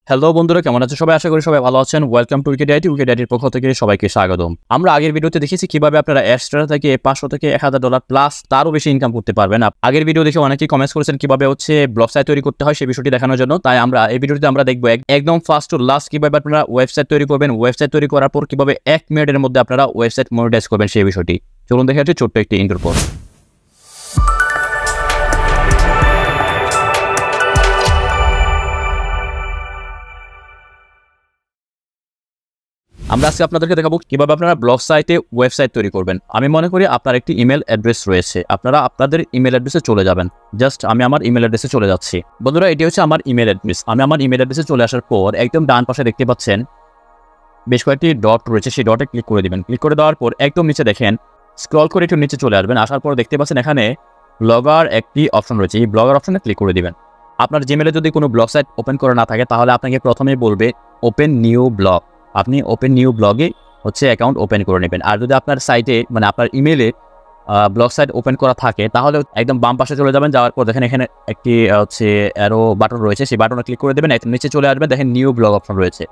Hello বন্ধুরা, কেমন আছো সবাই? আশা করি সবাই ভালো আছেন। Welcome to উইকিডিআইটি। উইকিডিআইটির পক্ষ থেকে সবাইকে স্বাগতম। আমরা আগের ভিডিওতে দেখেছি কিভাবে আপনারা এক্সট্রা থেকে 500 থেকে $1000 প্লাস তারও বেশি ইনকাম করতে পারবেন। আগের ভিডিও দেখে অনেকেই কমেন্টস করেছেন কিভাবে ব্লগ সাইট তৈরি করতে হয় সেই বিষয়টি দেখানোর জন্য। তাই আমরা এই ভিডিওতে আমরা দেখব একদম ফার্স্ট টু লাস্ট কিভাবে আপনারা ওয়েবসাইট তৈরি করবেন, ওয়েবসাইট তৈরি করার পর কিভাবে 1 মিনিটের মধ্যে আপনারা ওয়েবসাইট মনিটাইজ করবেন সেই বিষয়টি। চলুন দেখে আসি ছোট্ট একটি ইন্ট্রোর পর। আমরা আজকে আপনাদেরকে দেখাবো কিভাবে আপনারা ব্লগ সাইটে ওয়েবসাইট তৈরি করবেন। আমি মনে করি আপনার একটি ইমেল অ্যাড্রেস রয়েছে, আপনারা আপনাদের ইমেল অ্যাড্রেসে চলে যাবেন। জাস্ট আমি আমার ইমেল অ্যাড্রেসে চলে যাচ্ছি। বন্ধুরা, এটি হচ্ছে আমার ইমেল অ্যাড্রেস। আমি আমার ইমেল অ্যাড্রেসে চলে আসার পর একদম ডান পাশে দেখতে পাচ্ছেন বেশ কয়েকটি ডট রয়েছে, সেই ডটে ক্লিক করে দিবেন। ক্লিক করে দেওয়ার পর একদম নিচে দেখেন স্ক্রল করে একটু নিচে চলে আসবেন। আসার পর দেখতে পাচ্ছেন এখানে ব্লগার একটি অপশন রয়েছে, এই ব্লগার অপশনে ক্লিক করে দিবেন। আপনার জিমেলে যদি কোনো ব্লগ সাইট ওপেন করা না থাকে তাহলে আপনাকে প্রথমেই বলবে ওপেন নিউ ব্লগ। আপনি ওপেন নিউ ব্লগে অ্যাকাউন্ট ওপেন করে নেবেন। আর যদি আপনার সাইটে আপনার ইমেলে ব্লগ সাইট ওপেন করা থাকে তাহলে একদম বাম পাশে চলে যাবেন। যাওয়ার পর দেখেন এখানে একটি অ্যারো বাটন রয়েছে, সেই বাটনে ক্লিক করে দেবেন। একদম নিচে চলে আসবেন, দেখেন নিউ ব্লগ অপশন রয়েছে।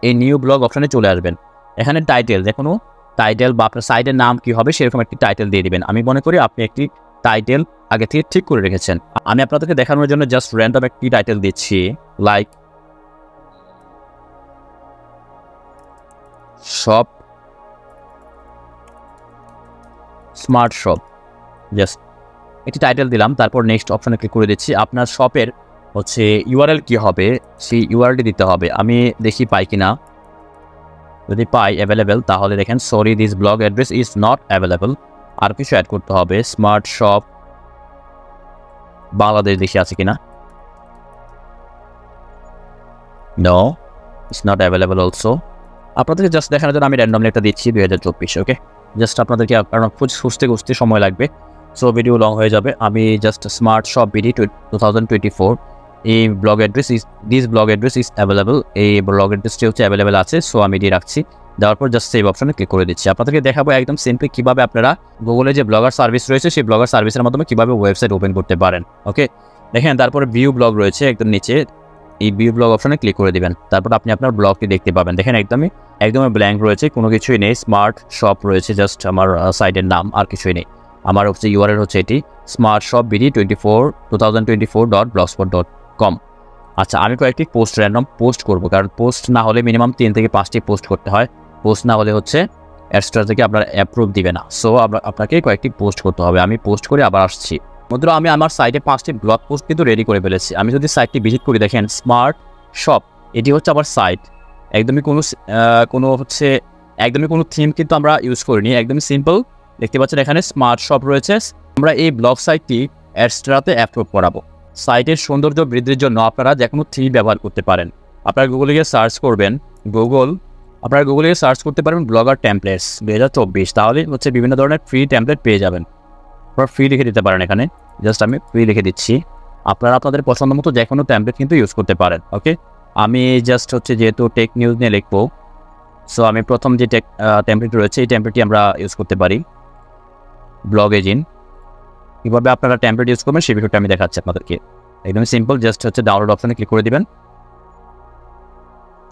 এই নিউ ব্লগ অপশনে চলে আসবেন। এখানে টাইটেল, যে কোনো টাইটেল বা আপনার সাইটের নাম কি হবে সেরকম একটি টাইটেল দিয়ে দিবেন। আমি মনে করি আপনি একটি টাইটেল আগে থেকে ঠিক করে রেখেছেন। আমি আপনাদেরকে দেখানোর জন্য জাস্ট র্যান্ডম একটি টাইটেল দিচ্ছি, like shop, smart shop. Just একটি টাইটেল দিলাম, তারপর নেক্সট অপশনে ক্লিক করে দিচ্ছি। আপনার শপের ইউআরএল কি হবে সেই ইউআরএলটি দিতে হবে। আমি দেখি পাই কিনা, যদি পাই অ্যাভেলেবেল তাহলে দেখেন sorry this blog address is not available. আর কিছু অ্যাড করতে হবে, স্মার্ট শপ বাংলাদেশ দেখি আছে কিনা। No, it's not available also. আপনাদেরকে জাস্ট দেখানোর জন্য আমি র্যান্ডমলি একটা দিচ্ছি 2024। ওকে, জাস্ট আপনাদেরকে কারণ খুঁজতে সময় লাগবে, সো ভিডিও লং হয়ে যাবে। আমি জাস্ট স্মার্ট শপ বিডি 2024 এই blog address this blog address is available. এই ব্লগ অ্যাড্রেসটি অ্যাভেলেবেল আছে, সো আমি এটি রাখছি। দেওয়ার পর জাস্ট সেভ অপশনে ক্লিক করে দিচ্ছি। আপনাদেরকে দেখাবো একদম সিম্পলি কীভাবে আপনারা গুগলে যে ব্লগার সার্ভিস রয়েছে সেই ব্লগার সার্ভিসের মাধ্যমে কীভাবে ওয়েবসাইট ওপেন করতে পারেন। ওকে, দেখেন তারপরে ভিউ ব্লগ রয়েছে একদম নিচে, এই ভিউ ব্লগ অপশনে ক্লিক করে দিবেন। তারপর আপনি আপনার ব্লগটি দেখতে পাবেন। দেখেন একদমই ব্ল্যাঙ্ক রয়েছে, কোনো কিছুই নেই। স্মার্ট শপ রয়েছে, জাস্ট আমার সাইটের নাম, আর কিছুই নেই। আমার ইউআরএল এটি স্মার্ট শপ বিডি 2024.blogspot.com। আচ্ছা, আমি কয়েকটি পোস্ট র্যান্ডম পোস্ট করব, কারণ পোস্ট না হলে মিনিমাম 3 থেকে 5টি পোস্ট করতে হয়। পোস্ট না হলে এক্সট্রা থেকে আপনার অ্যাপ্রুভ দিবে না। সো আপনাকে কয়েকটি পোস্ট করতে হবে। আমি পোস্ট করে আবার আসছি। বন্ধুরা, আমি আমার সাইটে 5টি ব্লগ পোস্ট কিন্তু রেডি করে ফেলেছি। আমি যদি সাইটটি ভিজিট করি, দেখেন স্মার্ট শপ, এটি আমার সাইট। একদমই কোনো থিম কিন্তু আমরা ইউজ করিনি, একদমই সিম্পল। দেখতে পাচ্ছেন এখানে স্মার্ট শপ রয়েছে। আমরা এই ব্লগ সাইটটি এক্সট্রাতে অ্যাপ্রুভ করাবো। সাইটের সৌন্দর্য বৃদ্ধির জন্য আপনারা যে কোনো থিম ব্যবহার করতে পারেন। আপনারা গুগলে গিয়ে সার্চ করবেন, সার্চ করতে পারেন ব্লগার টেমপ্লেটস 2024, তাহলে বিভিন্ন ধরনের ফ্রি টেমপ্লেট পেয়ে যাবেন। আপনারা ফ্রি লিখে দিতে পারেন এখানে, জাস্ট আমি ফ্রি লিখে দিচ্ছি। আপনারা আপনাদের পছন্দ মতো যে কোনো টেমপ্লেট কিন্তু ইউজ করতে পারেন। ওকে, আমি জাস্ট যেহেতু টেক নিউজ নিয়ে লিখবো, সো আমি প্রথম যে টেমপ্লেট রয়েছে এই টেমপ্লেটটি আমরা ইউজ করতে পারি, ব্লগ এজিন। কীভাবে আপনারা টেমপ্লেট ইউজ করবেন সেই বিষয়টা আমি দেখাচ্ছি আপনাদেরকে। একদম সিম্পল, জাস্ট ডাউনলোড অপশনে ক্লিক করে দিবেন,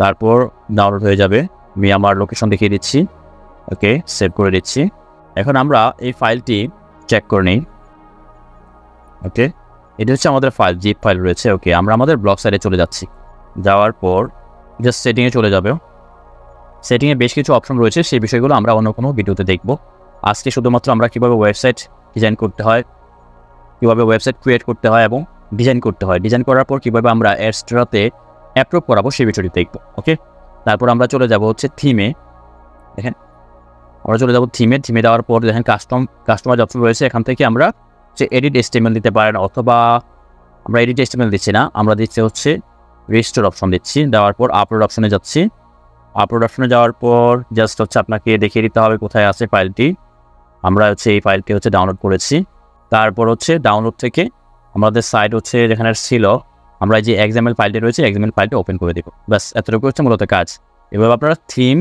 তারপর ডাউনলোড হয়ে যাবে। আমি আমার লোকেশন দেখিয়ে দিচ্ছি। ওকে, সেভ করে দিচ্ছি। এখন আমরা এই ফাইলটি চেক করে নিই। ওকে, এটি আমাদের ফাইল, জিপ ফাইল রয়েছে। ওকে, আমরা আমাদের ব্লগ সাইটে চলে যাচ্ছি। যাওয়ার পর জাস্ট সেটিংয়ে চলে যাবে। সেটিংয়ে বেশ কিছু অপশন রয়েছে, সেই বিষয়গুলো আমরা অন্য কোনো ভিডিওতে দেখব। আজকে শুধুমাত্র আমরা কীভাবে ওয়েবসাইট ডিজাইন করতে হয়, কীভাবে ওয়েবসাইট ক্রিয়েট করতে হয় এবং ডিজাইন করতে হয়, ডিজাইন করার পর কীভাবে আমরা এক্সট্রাতে অ্যাপ্রুভ করাবো সেই বিষয়টি দেখব। ওকে, তারপর আমরা চলে যাব থিমে। দেখেন আমরা চলে যাব থিমে দেওয়ার পর দেখেন কাস্টমাইজ অপশন রয়েছে। এখান থেকে আমরা এডিট HTML দিতে পারেন, অথবা আমরা এডিট HTML দিচ্ছি না, আমরা দিচ্ছি রিস্টোর অপশন দিচ্ছি। দেওয়ার পর আপলোড অপশনে যাচ্ছি। আপলোড অপশনে যাওয়ার পর জাস্ট আপনাকে দেখিয়ে দিতে হবে কোথায় আছে ফাইলটি। আমরা এই ফাইলটি ডাউনলোড করেছি। তারপর ডাউনলোড থেকে আমাদের সাইট যেখানে ছিল, আমরা যে XML ফাইলটি রয়েছে XML ফাইলটি ওপেন করে দেব। ব্যাস, এতটুকু মূলত কাজ। এভাবে আপনারা থিম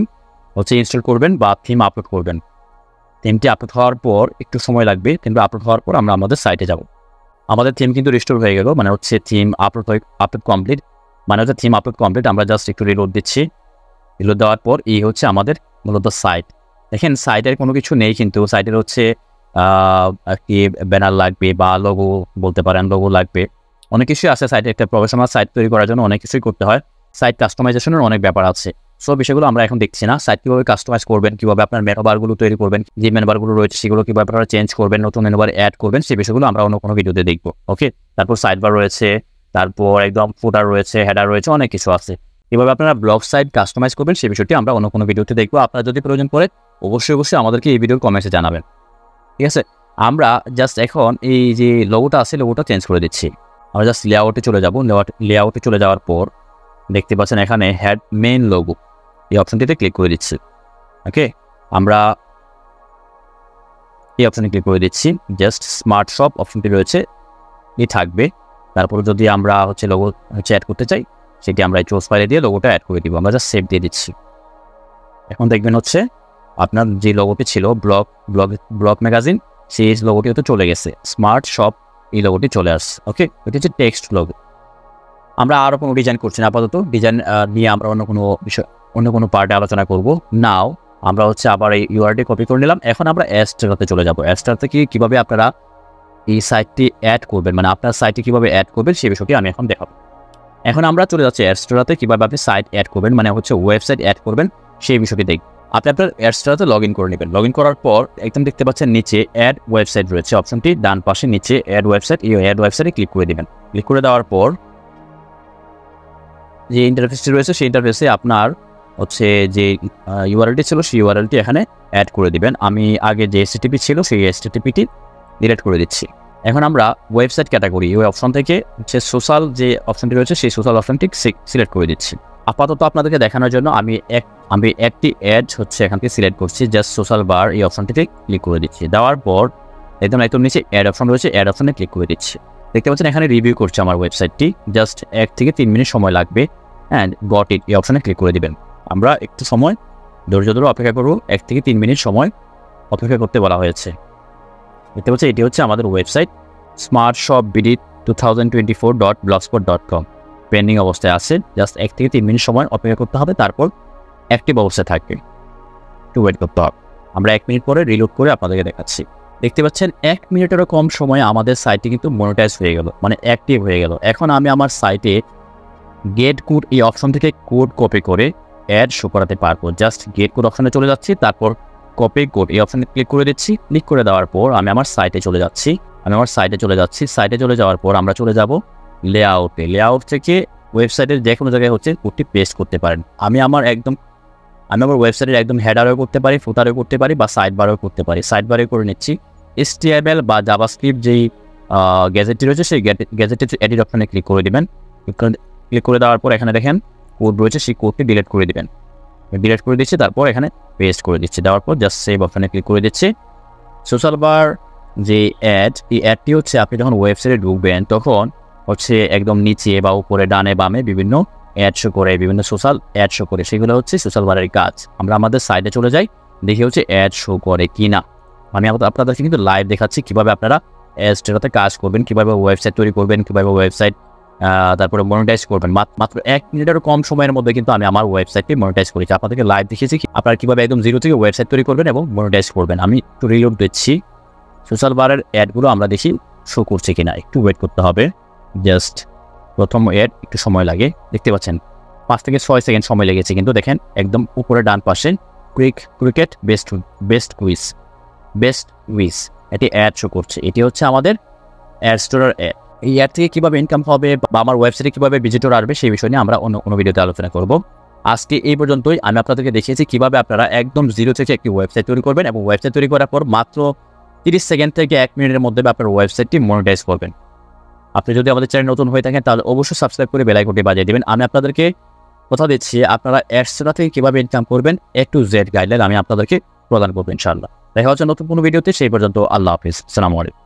ইনস্টল করবেন বা থিম আপলোড করবেন। থিমটি আপলোড হওয়ার পর একটু সময় লাগবে, কিন্তু আপলোড হওয়ার পর আমরা আমাদের সাইটে যাব। আমাদের থিম কিন্তু রিস্টোর হয়ে গেল, থিম আপলোড কমপ্লিট। মানে হচ্ছে থিম আপলোড কমপ্লিট। আমরা জাস্ট একটু রিলোড দিচ্ছি। রিলোড দেওয়ার পর এই হচ্ছে আমাদের মূলত সাইট। দেখেন সাইটের কোনো কিছু নেই, কিন্তু সাইটের হচ্ছে কি ব্যানার লাগবে বা লোগো বলতে পারেন, লোগো লাগবে, অনেক কিছুই আছে সাইটে। একটা প্রফেশনাল সাইট তৈরি করার জন্য অনেক কিছুই করতে হয়। সাইট কাস্টমাইজেশনের অনেক ব্যাপার আছে। সো বিষয়গুলো আমরা এখন দেখছি না। সাইট কীভাবে কাস্টমাইজ করবেন, কীভাবে আপনার মেনুবারগুলো তৈরি করবেন, যে মেনুবারগুলো রয়েছে সেগুলো কীভাবে আপনারা চেঞ্জ করবেন, নতুন মেনুবার অ্যাড করবেন, সেই বিষয়গুলো আমরা অন্য কোনো ভিডিওতে দেখবো। ওকে, তারপর সাইড বার রয়েছে, তারপর একদম ফুটার রয়েছে, হেডার রয়েছে, অনেক কিছু আছে। কীভাবে আপনারা ব্লগ সাইট কাস্টমাইজ করবেন সেই বিষয়টি আমরা অন্য কোনো ভিডিওতে দেখবো। আপনারা যদি প্রয়োজন পড়ে অবশ্যই আমাদেরকে এই ভিডিওর কমেন্টে জানাবেন। ঠিক আছে, আমরা জাস্ট এখন এই যে লোগোটা আছে লোগোটা চেঞ্জ করে দিচ্ছি। আমরা জাস্ট লেআউটে চলে যাব। লেআউটে চলে যাওয়ার পর দেখতে পাচ্ছেন এখানে হেড মেইন লোগো, এই অপশনটিতে ক্লিক করে দিচ্ছি। ওকে, আমরা এই অপশনে ক্লিক করে দিচ্ছি। জাস্ট স্মার্ট শপ অপশনটি রয়েছে, এই থাকবে। তারপর যদি আমরা হচ্ছে লোগো হচ্ছে অ্যাড করতে চাই, সেটি আমরা চুজ ফাইলে দিয়ে লোগোটা অ্যাড করে দিব। আমরা জাস্ট সেভ দিয়ে দিচ্ছি। এখন দেখবেন হচ্ছে আপনার যে লোগোটি ছিল ব্লগ ম্যাগাজিন, সেই লোগোটি হতে চলে গেছে। স্মার্ট শপ এই লোগোটি চলে আসছে। ওকে, এটি হচ্ছে টেক্সট লোগো। আমরা আরও কোনো ডিজাইন করছি না, আপাতত ডিজাইন নিয়ে আমরা অন্য কোনো পার্টে আলোচনা করব। নাও আমরা হচ্ছে আবার এই ইউআরডি কপি করে নিলাম। এখন আমরা অ্যাস্ট্রাতে চলে যাব। অ্যাস্ট্রা থেকে কীভাবে আপনারা এই সাইটটি অ্যাড করবেন, মানে আপনার সাইটটি কীভাবে অ্যাড করবেন সেই বিষয়টি আমি এখন দেখাবো। এখন আমরা চলে যাচ্ছি অ্যাস্ট্রাতে, কীভাবে আপনি সাইট অ্যাড করবেন, মানে হচ্ছে ওয়েবসাইট অ্যাড করবেন সেই বিষয়টি দেখব। আপনি আপনার অ্যাডস্টারাতে লগ ইন করে নেবেন। লগ ইন করার পর একদম দেখতে পাচ্ছেন নিচে অ্যাড ওয়েবসাইট রয়েছে অপশনটি, ডান পাশে নিচে অ্যাড ওয়েবসাইট, এই অ্যাড ওয়েবসাইটে ক্লিক করে দেবেন। ক্লিক করে দেওয়ার পর যে ইন্টারফেসটি রয়েছে সেই ইন্টারফেসে আপনার হচ্ছে যে ইউআরএলটি ছিল সেই ইউআরএলটি এখানে অ্যাড করে দিবেন। আমি আগে যে এসটিপি ছিল সেই এসটিপিটি ডিলিট করে দিচ্ছি। এখন আমরা ওয়েবসাইট ক্যাটাগরি ওই অপশন থেকে হচ্ছে সোশ্যাল যে অপশনটি রয়েছে সেই সোশ্যাল অপশনটি সিলেক্ট করে দিচ্ছি। আপাতত আপনাদেরকে দেখানোর জন্য আমি একটি অ্যাড হচ্ছে এখান থেকে সিলেক্ট করছি। জাস্ট সোশ্যাল বার এই অপশনটিতে ক্লিক করে দিচ্ছি। দেওয়ার পর একদম নিচে অ্যাড অপশন রয়েছে, অ্যাড অপশনে ক্লিক করে দিচ্ছি। দেখতে পাচ্ছেন এখানে রিভিউ করছে আমার ওয়েবসাইটটি। জাস্ট 1 থেকে 3 মিনিট সময় লাগবে। অ্যান্ড গট ইট এই অপশনে ক্লিক করে দিবেন। আমরা একটু সময় ধৈর্য ধরে অপেক্ষা করব। 1 থেকে 3 মিনিট সময় অপেক্ষা করতে বলা হয়েছে। দেখতে পাচ্ছি এটি হচ্ছে আমাদের ওয়েবসাইট smartshopbd2024.blogspot.com পেন্ডিং অবস্থায় আছে। জাস্ট 1 থেকে 3 মিনিট সময় অপেক্ষা করতে হবে, তারপর অ্যাক্টিভ অবস্থায় থাকবে, একটু ওয়েট করতে হবে। আমরা 1 মিনিট পরে রিলোড করে আপনাদেরকে দেখাচ্ছি। দেখতে পাচ্ছেন 1 মিনিটেরও কম সময়ে আমাদের সাইটটি কিন্তু মনিটাইজ হয়ে গেল, মানে অ্যাক্টিভ হয়ে গেল। এখন আমি আমার সাইটে গেট কোড এই অপশন থেকে কোড কপি করে অ্যাড শো করাতে পারবো। জাস্ট গেট কোড অপশনে চলে যাচ্ছি, তারপর কপি কোড এই অপশনে ক্লিক করে দিচ্ছি। ক্লিক করে দেওয়ার পর আমি আমার সাইটে চলে যাচ্ছি। সাইটে চলে যাওয়ার পর আমরা চলে যাব লেআউটে। লেআউট থেকে ওয়েবসাইটের যে কোনো জায়গায় হচ্ছে কোডটি পেস্ট করতে পারেন। আমি আমার ওয়েবসাইটের একদম হেডারও করতে পারি, ফুটারও করতে পারি, বা সাইড বারও করতে পারি। সাইড বারে করে নিচ্ছি। HTML বা জাভাস্ক্রিপ্ট যেই গ্যাজেটটি রয়েছে সেই গ্যাজেটের এডিট অপশনে ক্লিক করে দিবেন। ক্লিক করে দেওয়ার পর এখানে দেখেন কোড রয়েছে, সেই কোডটি ডিলিট করে দিবেন। ডিলিট করে দিচ্ছি, তারপর এখানে পেস্ট করে দিচ্ছি। দেওয়ার পর জাস্ট সেভ অপশনে ক্লিক করে দিচ্ছি। সোশ্যাল বার যে অ্যাড, এই অ্যাডটি হচ্ছে আপনি যখন ওয়েবসাইটে ঢুকবেন তখন হচ্ছে একদম নিচে বা উপরে ডানে বামে বিভিন্ন অ্যাড শো করে, বিভিন্ন সোশ্যাল অ্যাড শো করে, সেগুলো হচ্ছে সোশ্যাল বারের কাজ। আমরা আমাদের সাইটে চলে যাই, দেখি হচ্ছে অ্যাড শো করে কি না। আমি আপনাদেরকে কিন্তু লাইভ দেখাচ্ছি কীভাবে আপনারা অ্যাডসটাতে কাজ করবেন, কীভাবে ওয়েবসাইট তৈরি করবেন, কীভাবে ওয়েবসাইট তারপরে মনিটাইজ করবেন। মাত্র 1 মিনিটের কম সময়ের মধ্যে কিন্তু আমি আমার ওয়েবসাইটটি মনিটাইজ করেছি। আপনাদেরকে লাইভ দেখিয়েছি আপনারা কীভাবে একদম জিরো থেকে ওয়েবসাইট তৈরি করবেন এবং মনিটাইজ করবেন। আমি একটু রিলোড দিচ্ছি। সোশ্যাল বারের অ্যাডগুলো আমরা দেখি শো করছে কিনা, একটু ওয়েট করতে হবে। জাস্ট প্রথম অ্যাড একটু সময় লাগে, দেখতে পাচ্ছেন 5 থেকে 6 সেকেন্ড সময় লেগেছে, কিন্তু দেখেন একদম উপরে ডান পাশে ক্রিকেট বেস্ট কুইজ এটি অ্যাড শো করছে। এটি হচ্ছে আমাদের অ্যাড স্টোরের অ্যাড। এই অ্যাড থেকে কীভাবে ইনকাম হবে বা আমার ওয়েবসাইটে কীভাবে ভিজিটর আসবে সেই বিষয় নিয়ে আমরা অন্য কোনো ভিডিওতে আলোচনা করব। আজকে এই পর্যন্তই। আমি আপনাদেরকে দেখিয়েছি কীভাবে আপনারা একদম জিরো থেকে একটি ওয়েবসাইট তৈরি করবেন এবং ওয়েবসাইট তৈরি করার পর মাত্র 30 সেকেন্ড থেকে 1 মিনিটের মধ্যে আপনার ওয়েবসাইটটি মনিটাইজ করবেন। আপনি যদি আমাদের চ্যানেল নতুন হয়ে থাকেন তাহলে অবশ্যই সাবস্ক্রাইব করে বেল আইকনটি বাজিয়ে দেবেন। আমি আপনাদেরকে কথা দিচ্ছি আপনারা অ্যাডসটা থেকে কীভাবে ইনকাম করবেন A to Z গাইডলাইন আমি আপনাদেরকে প্রদান করবো ইনশাআল্লাহ। দেখা হচ্ছে নতুন কোনো ভিডিওতে, সেই পর্যন্ত আল্লাহ হাফিজ, আসসালামু আলাইকুম।